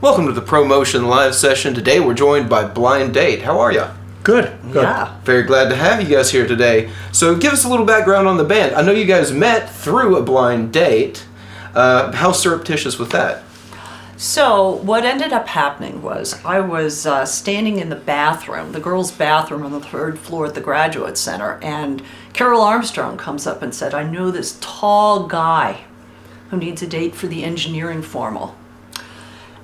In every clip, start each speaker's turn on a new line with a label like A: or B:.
A: Welcome to the ProMotion live session. Today we're joined by Blind Date. How are you?
B: Good.
C: Yeah.
A: Very glad to have you guys here today. So give us a little background on the band. I know you guys met through a blind date. How surreptitious was that?
C: So what ended up happening was I was standing in the bathroom, the girls' bathroom on the third floor at the Graduate Center, and Carol Armstrong comes up and said, I know this tall guy who needs a date for the engineering formal.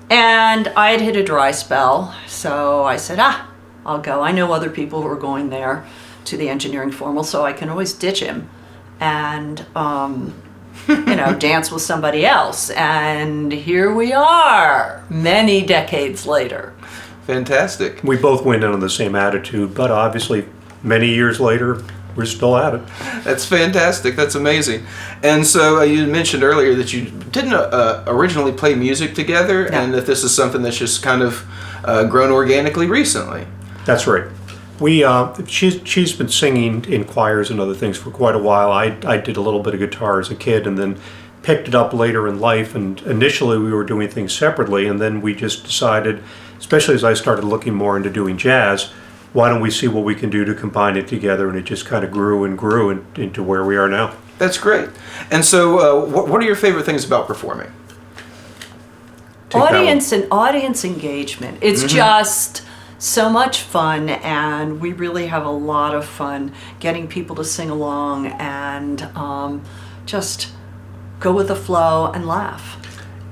C: And I had hit a dry spell, so I said, I'll go. I know other people who are going there to the engineering formal, so I can always ditch him and, dance with somebody else. And here we are, many decades later.
A: Fantastic.
B: We both went in on the same attitude, but obviously many years later, we're still at it.
A: That's fantastic. That's amazing. And so you mentioned earlier that you didn't originally play music together, and that this is something that's just kind of grown organically recently.
B: That's right. She's been singing in choirs and other things for quite a while. I did a little bit of guitar as a kid and then picked it up later in life. And initially we were doing things separately, and then we just decided, especially as I started looking more into doing jazz, why don't we see what we can do to combine it together? And it just kind of grew and grew into where we are now.
A: That's great. And so what are your favorite things about performing?
C: Audience and audience engagement. It's just so much fun, and we really have a lot of fun getting people to sing along and just go with the flow and laugh.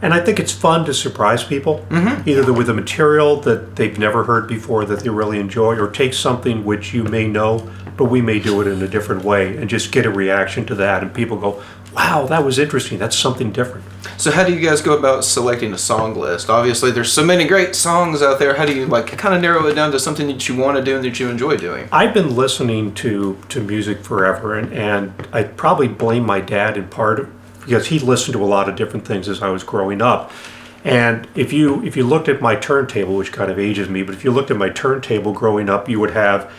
B: And I think it's fun to surprise people, either with a material that they've never heard before that they really enjoy, or take something which you may know, but we may do it in a different way, and just get a reaction to that, and people go, wow, that was interesting, that's something different.
A: So how do you guys go about selecting a song list? Obviously there's so many great songs out there. How do you kind of narrow it down to something that you want to do and that you enjoy doing?
B: I've been listening to music forever, and I probably blame my dad in part because he listened to a lot of different things as I was growing up. And if you looked at my turntable, which kind of ages me, but if you looked at my turntable growing up, you would have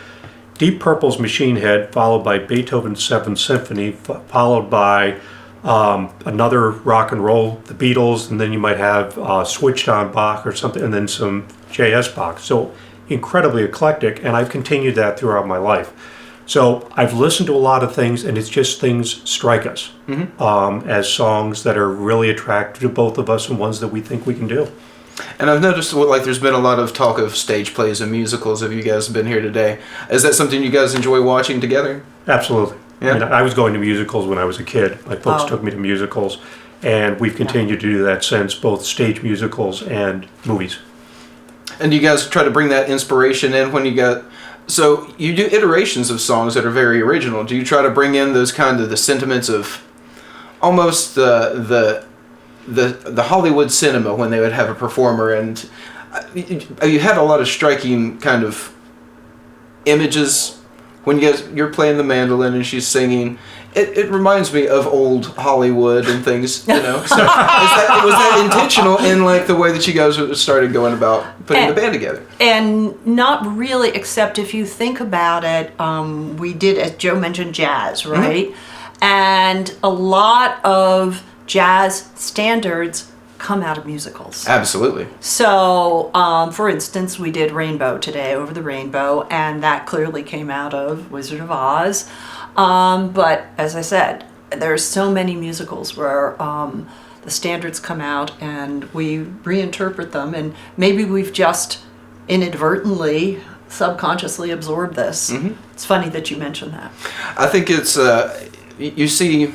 B: Deep Purple's Machine Head, followed by Beethoven's Seventh Symphony, followed by another rock and roll, the Beatles, and then you might have Switched on Bach or something, and then some J.S. Bach. So incredibly eclectic, and I've continued that throughout my life. So I've listened to a lot of things, and it's just things strike us as songs that are really attractive to both of us and ones that we think we can do.
A: And I've noticed there's been a lot of talk of stage plays and musicals. Have you guys been here today? Is that something you guys enjoy watching together?
B: Absolutely.
A: Yeah.
B: I mean, I was going to musicals when I was a kid. My folks took me to musicals, and we've continued to do that since, both stage musicals and movies.
A: And do you guys try to bring that inspiration in when you got... So you do iterations of songs that are very original. Do you try to bring in those kind of the sentiments of almost the Hollywood cinema when they would have a performer? And you had a lot of striking kind of images when you're playing the mandolin and she's singing. It reminds me of old Hollywood and things, So was that intentional in the way that you guys started going about putting the band together?
C: And not really, except if you think about it, we did, as Joe mentioned, jazz, right? And a lot of jazz standards come out of musicals.
A: Absolutely.
C: So, for instance, we did Rainbow today, Over the Rainbow, and that clearly came out of Wizard of Oz. But as I said, there's so many musicals where the standards come out and we reinterpret them, and maybe we've just inadvertently, subconsciously absorbed this. It's funny that you mentioned that.
A: I think it's, you see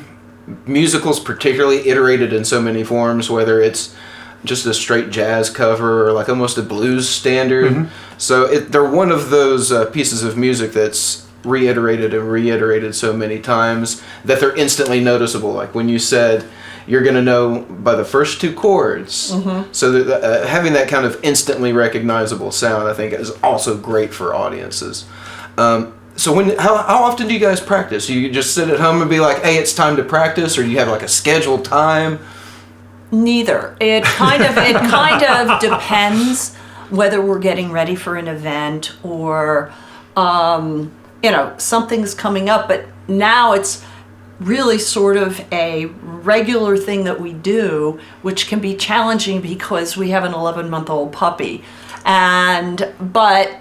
A: musicals particularly iterated in so many forms, whether it's just a straight jazz cover or almost a blues standard. So they're one of those pieces of music that's reiterated so many times that they're instantly noticeable. Like when you said you're going to know by the first two chords. So that, having that kind of instantly recognizable sound, I think, is also great for audiences. So how often do you guys practice? You just sit at home and be like, hey, it's time to practice, or do you have a scheduled time?
C: Neither. It kind of depends whether we're getting ready for an event or something's coming up. But now it's really sort of a regular thing that we do, which can be challenging because we have an 11-month-old puppy. But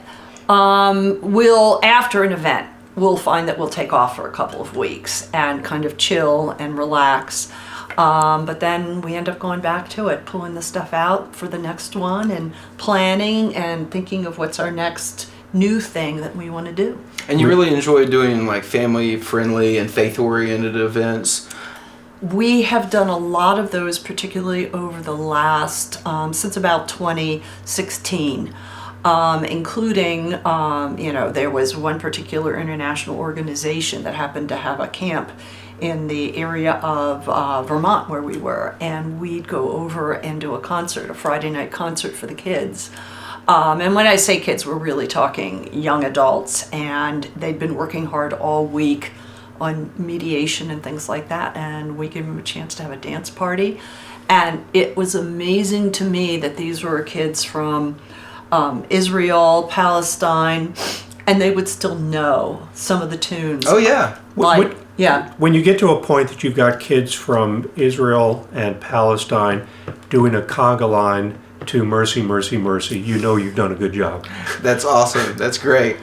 C: after an event, we'll find that we'll take off for a couple of weeks and kind of chill and relax. But then we end up going back to it, pulling the stuff out for the next one and planning and thinking of what's our next new thing that we want to do.
A: And you really enjoy doing like family-friendly and faith-oriented events?
C: We have done a lot of those, particularly over the last, since about 2016. Including, there was one particular international organization that happened to have a camp in the area of Vermont where we were, and we'd go over and do a Friday night concert for the kids. And when I say kids, we're really talking young adults, and they'd been working hard all week on mediation and things like that, and we gave them a chance to have a dance party. And it was amazing to me that these were kids from Israel, Palestine, and they would still know some of the tunes.
A: Oh, yeah.
C: When
B: you get to a point that you've got kids from Israel and Palestine doing a conga line to Mercy, Mercy, Mercy, you know you've done a good job.
A: That's awesome. That's great.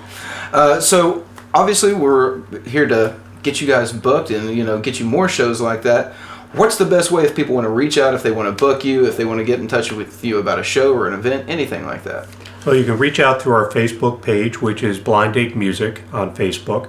A: So obviously we're here to get you guys booked and, get you more shows like that. What's the best way if people want to reach out, if they want to book you, if they want to get in touch with you about a show or an event, anything like that?
B: Well, you can reach out through our Facebook page, which is Blind Date Music on Facebook.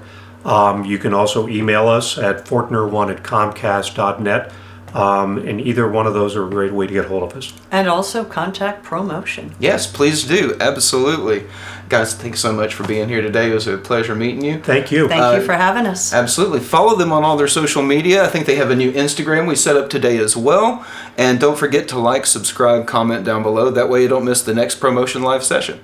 B: You can also email us at fortner1@comcast.net. And either one of those are a great way to get hold of us.
C: And also contact ProMotion.
A: Yes, please do. Absolutely. Guys, thanks so much for being here today. It was a pleasure meeting you.
B: Thank you.
C: Thank you for having us.
A: Absolutely. Follow them on all their social media. I think they have a new Instagram we set up today as well. And don't forget to like, subscribe, comment down below. That way you don't miss the next ProMotion live session.